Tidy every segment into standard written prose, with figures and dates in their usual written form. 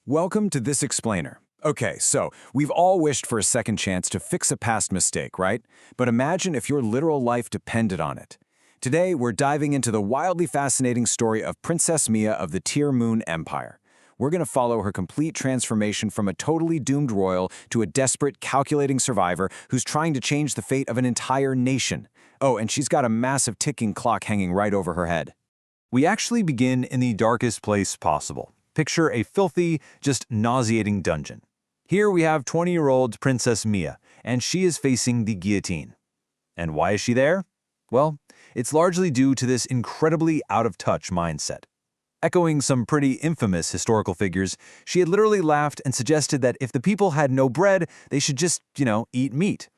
Welcome to this explainer. Okay, so we've all wished for a second chance to fix a past mistake, right? But imagine if your literal life depended on it. Today, we're diving into the wildly fascinating story of Princess Mia of the Tear Moon Empire. We're going to follow her complete transformation from a totally doomed royal to a desperate, calculating survivor who's trying to change the fate of an entire nation. Oh, and she's got a massive ticking clock hanging right over her head. We actually begin in the darkest place possible. Picture a filthy, just nauseating dungeon. Here we have 20-year-old Princess Mia, and she is facing the guillotine. And why is she there? Well, it's largely due to this incredibly out-of-touch mindset. Echoing some pretty infamous historical figures, she had literally laughed and suggested that if the people had no bread, they should just, eat meat.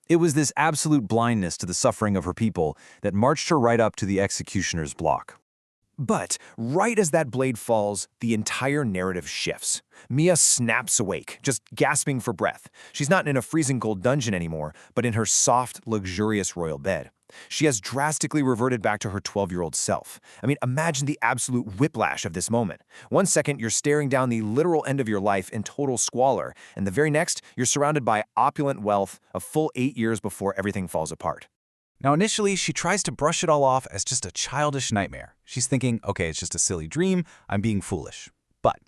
It was this absolute blindness to the suffering of her people that marched her right up to the executioner's block. But right as that blade falls, the entire narrative shifts. Mia snaps awake, just gasping for breath. She's not in a freezing cold dungeon anymore, but in her soft, luxurious royal bed. She has drastically reverted back to her 12-year-old self. I mean, imagine the absolute whiplash of this moment. One second, you're staring down the literal end of your life in total squalor, and the very next, you're surrounded by opulent wealth a full 8 years before everything falls apart. Now, initially, she tries to brush it all off as just a childish nightmare. She's thinking, okay, it's just a silly dream, I'm being foolish. But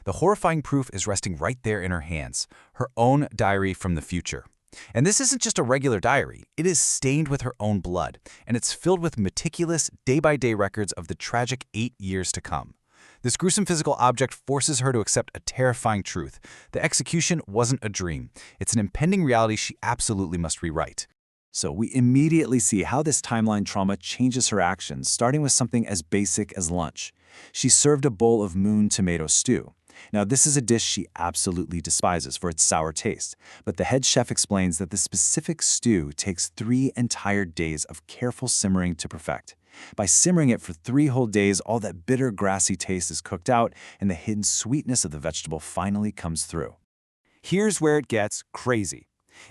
the horrifying proof is resting right there in her hands, her own diary from the future. And this isn't just a regular diary, it is stained with her own blood, and it's filled with meticulous, day-by-day records of the tragic 8 years to come. This gruesome physical object forces her to accept a terrifying truth. The execution wasn't a dream. It's an impending reality she absolutely must rewrite. So we immediately see how this timeline trauma changes her actions, starting with something as basic as lunch. She served a bowl of moon tomato stew. Now, this is a dish she absolutely despises for its sour taste, but the head chef explains that the specific stew takes 3 entire days of careful simmering to perfect. By simmering it for 3 whole days, all that bitter, grassy taste is cooked out, and the hidden sweetness of the vegetable finally comes through. Here's where it gets crazy.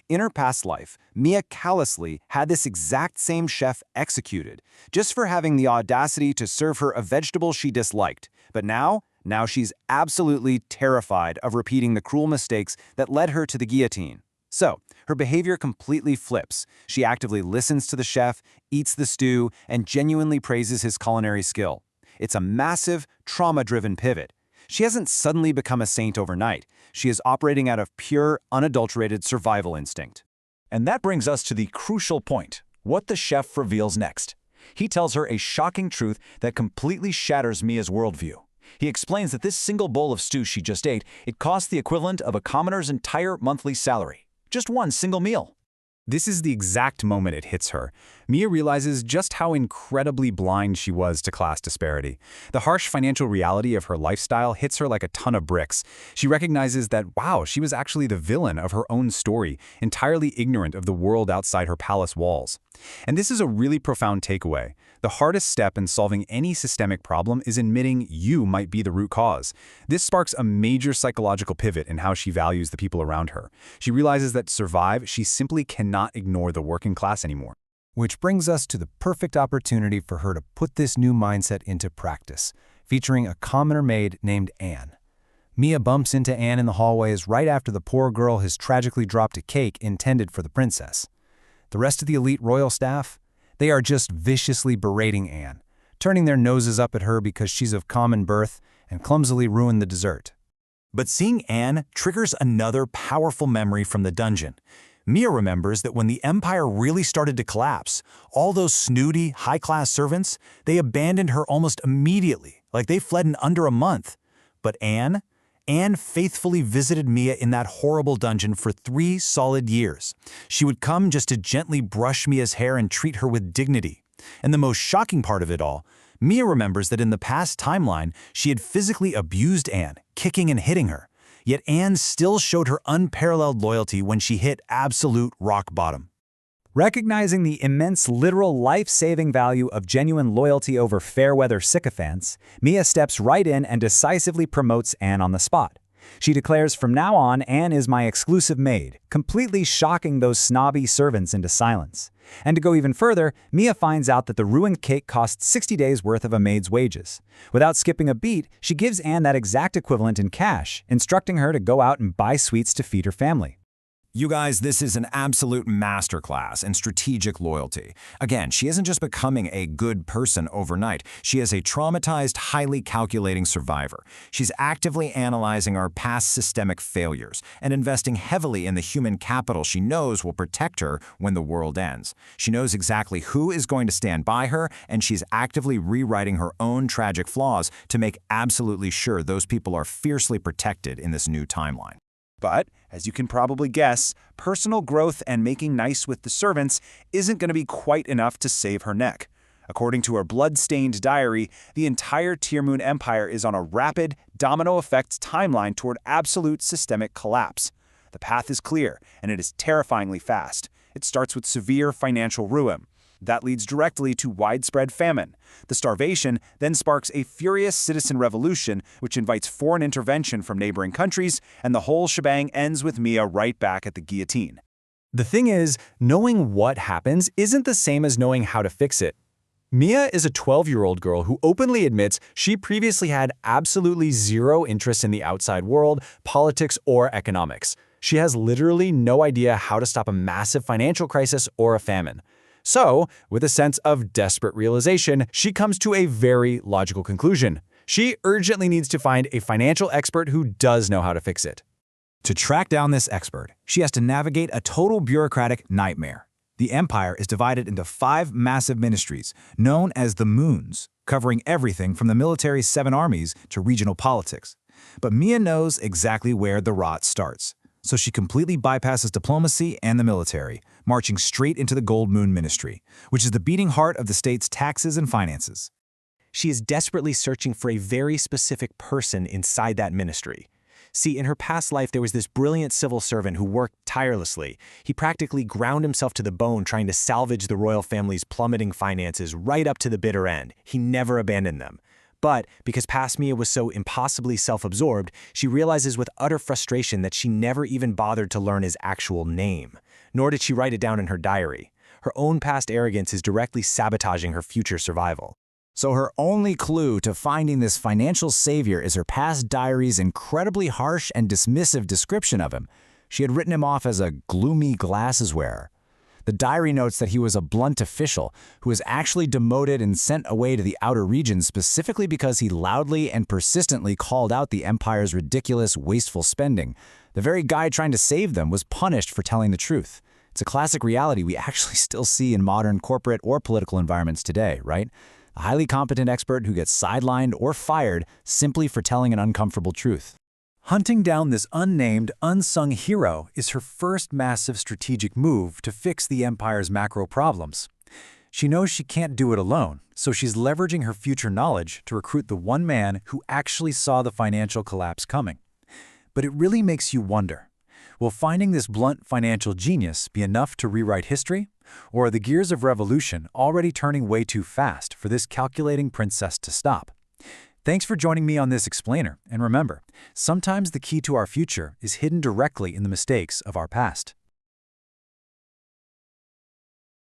In her past life, Mia callously had this exact same chef executed, just for having the audacity to serve her a vegetable she disliked. But now she's absolutely terrified of repeating the cruel mistakes that led her to the guillotine. So, her behavior completely flips. She actively listens to the chef, eats the stew, and genuinely praises his culinary skill. It's a massive, trauma-driven pivot. She hasn't suddenly become a saint overnight. She is operating out of pure, unadulterated survival instinct. And that brings us to the crucial point, what the chef reveals next. He tells her a shocking truth that completely shatters Mia's worldview. He explains that this single bowl of stew she just ate, it cost the equivalent of a commoner's entire monthly salary. Just one single meal. This is the exact moment it hits her. Mia realizes just how incredibly blind she was to class disparity. The harsh financial reality of her lifestyle hits her like a ton of bricks. She recognizes that, wow, she was actually the villain of her own story, entirely ignorant of the world outside her palace walls. And this is a really profound takeaway. The hardest step in solving any systemic problem is admitting you might be the root cause. This sparks a major psychological pivot in how she values the people around her. She realizes that to survive, she simply cannot ignore the working class anymore. Which brings us to the perfect opportunity for her to put this new mindset into practice, featuring a commoner maid named Anne. Mia bumps into Anne in the hallways right after the poor girl has tragically dropped a cake intended for the princess. The rest of the elite royal staff? They are just viciously berating Anne, turning their noses up at her because she's of common birth and clumsily ruined the dessert. But seeing Anne triggers another powerful memory from the dungeon. Mia remembers that when the empire really started to collapse, all those snooty, high-class servants, they abandoned her almost immediately, like they fled in under a month. But Anne faithfully visited Mia in that horrible dungeon for 3 solid years. She would come just to gently brush Mia's hair and treat her with dignity. And the most shocking part of it all, Mia remembers that in the past timeline, she had physically abused Anne, kicking and hitting her. Yet Anne still showed her unparalleled loyalty when she hit absolute rock bottom. Recognizing the immense literal life-saving value of genuine loyalty over fair-weather sycophants, Mia steps right in and decisively promotes Anne on the spot. She declares, "From now on, Anne is my exclusive maid," completely shocking those snobby servants into silence. And to go even further, Mia finds out that the ruined cake costs 60 days' worth of a maid's wages. Without skipping a beat, she gives Anne that exact equivalent in cash, instructing her to go out and buy sweets to feed her family. You guys, this is an absolute masterclass in strategic loyalty. Again, she isn't just becoming a good person overnight. She is a traumatized, highly calculating survivor. She's actively analyzing our past systemic failures and investing heavily in the human capital she knows will protect her when the world ends. She knows exactly who is going to stand by her, and she's actively rewriting her own tragic flaws to make absolutely sure those people are fiercely protected in this new timeline. But, as you can probably guess, personal growth and making nice with the servants isn't going to be quite enough to save her neck. According to her blood-stained diary, the entire Tearmoon Empire is on a rapid, domino-effect timeline toward absolute systemic collapse. The path is clear, and it is terrifyingly fast. It starts with severe financial ruin. That leads directly to widespread famine. The starvation then sparks a furious citizen revolution, which invites foreign intervention from neighboring countries, and the whole shebang ends with Mia right back at the guillotine. The thing is, knowing what happens isn't the same as knowing how to fix it. Mia is a 12-year-old girl who openly admits she previously had absolutely zero interest in the outside world, politics, or economics. She has literally no idea how to stop a massive financial crisis or a famine. So, with a sense of desperate realization, she comes to a very logical conclusion. She urgently needs to find a financial expert who does know how to fix it. To track down this expert, she has to navigate a total bureaucratic nightmare. The empire is divided into 5 massive ministries, known as the Moons, covering everything from the military's 7 armies to regional politics. But Mia knows exactly where the rot starts. So she completely bypasses diplomacy and the military, marching straight into the Gold Moon Ministry, which is the beating heart of the state's taxes and finances. She is desperately searching for a very specific person inside that ministry. See, in her past life, there was this brilliant civil servant who worked tirelessly. He practically ground himself to the bone trying to salvage the royal family's plummeting finances right up to the bitter end. He never abandoned them. But because past Mia was so impossibly self-absorbed, she realizes with utter frustration that she never even bothered to learn his actual name. Nor did she write it down in her diary. Her own past arrogance is directly sabotaging her future survival. So her only clue to finding this financial savior is her past diary's incredibly harsh and dismissive description of him. She had written him off as a gloomy glasses wearer. The diary notes that he was a blunt official who was actually demoted and sent away to the outer regions specifically because he loudly and persistently called out the empire's ridiculous, wasteful spending. The very guy trying to save them was punished for telling the truth. It's a classic reality we actually still see in modern corporate or political environments today, right? A highly competent expert who gets sidelined or fired simply for telling an uncomfortable truth. Hunting down this unnamed, unsung hero is her first massive strategic move to fix the Empire's macro problems. She knows she can't do it alone, so she's leveraging her future knowledge to recruit the one man who actually saw the financial collapse coming. But it really makes you wonder, will finding this blunt financial genius be enough to rewrite history? Or are the gears of revolution already turning way too fast for this calculating princess to stop? Thanks for joining me on this explainer, and remember, sometimes the key to our future is hidden directly in the mistakes of our past.